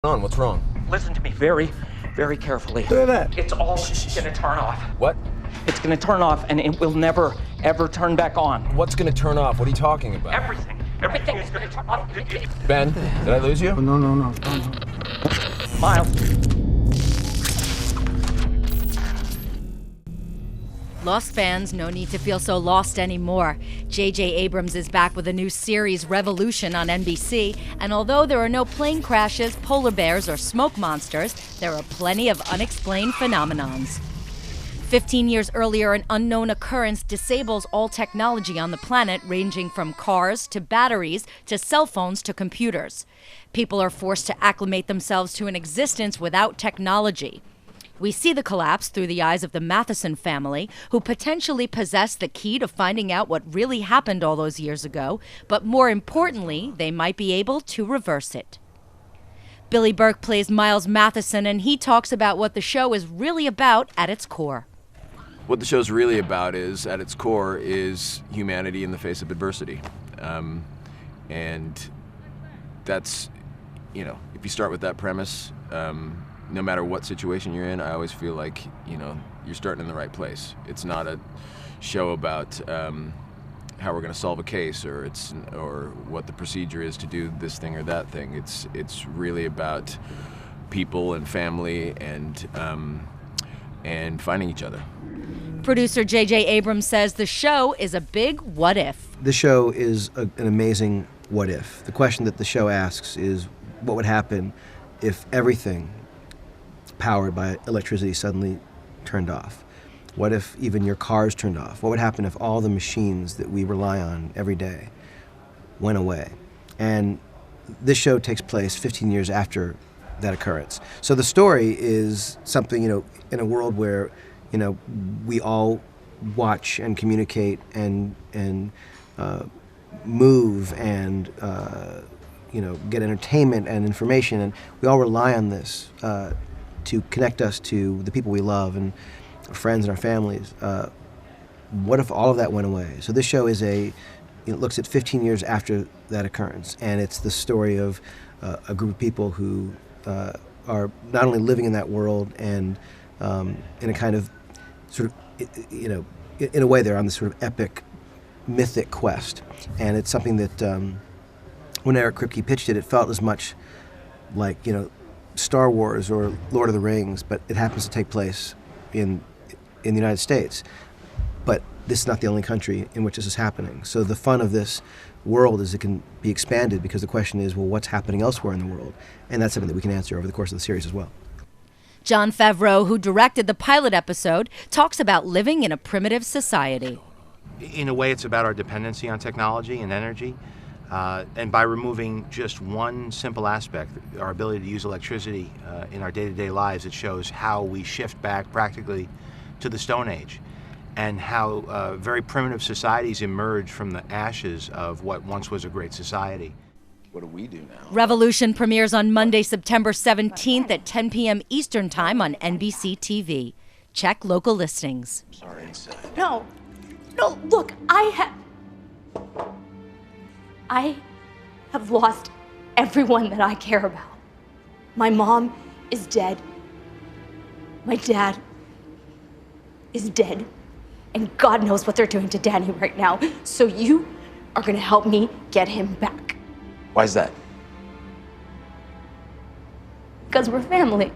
What's wrong? Listen to me very, very carefully. Look at that. It's all gonna turn off. What? It's gonna turn off and it will never, ever turn back on. What's gonna turn off? What are you talking about? Everything. Everything is gonna turn off. Ben, did I lose you? No. Miles. Lost fans, no need to feel so lost anymore. JJ Abrams is back with a new series, Revolution, on NBC. And although there are no plane crashes, polar bears, or smoke monsters, there are plenty of unexplained phenomenons. 15 years earlier, an unknown occurrence disables all technology on the planet, ranging from cars to batteries to cell phones to computers. People are forced to acclimate themselves to an existence without technology. We see the collapse through the eyes of the Matheson family, who potentially possess the key to finding out what really happened all those years ago, but more importantly, they might be able to reverse it. Billy Burke plays Miles Matheson, and he talks about what the show is really about at its core. What the show's really about is, at its core, is humanity in the face of adversity. And that's, if you start with that premise, no matter what situation you're in, I always feel like, you're starting in the right place. It's not a show about how we're going to solve a case or what the procedure is to do this thing or that thing. It's really about people and family and finding each other. Producer JJ Abrams says the show is a big what if. The show is an amazing what if. The question that the show asks is, what would happen if everything powered by electricity suddenly turned off? What if even your cars turned off? What would happen if all the machines that we rely on every day went away? And this show takes place 15 years after that occurrence. So the story is something, in a world where, we all watch and communicate and move and, get entertainment and information, and we all rely on this to connect us to the people we love and our friends and our families. What if all of that went away? So this show it looks at 15 years after that occurrence, and it's the story of a group of people who are not only living in that world and in a kind of sort of, in a way they're on this sort of epic, mythic quest. And it's something that when Eric Kripke pitched it, it felt as much like, Star Wars or Lord of the Rings, but it happens to take place in the United States. But this is not the only country in which this is happening. So the fun of this world is it can be expanded, because the question is, well, what's happening elsewhere in the world? And that's something that we can answer over the course of the series as well. Jon Favreau, who directed the pilot episode, talks about living in a primitive society. In a way, it's about our dependency on technology and energy. And by removing just one simple aspect, our ability to use electricity in our day-to-day lives, it shows how we shift back practically to the Stone Age, and how very primitive societies emerge from the ashes of what once was a great society. What do we do now? Revolution premieres on Monday, September 17th at 10 p.m. Eastern Time on NBC TV. Check local listings. Sorry. No, look, I have lost everyone that I care about. My mom is dead. My dad is dead. And God knows what they're doing to Danny right now. So you are gonna help me get him back. Why's that? Because we're family.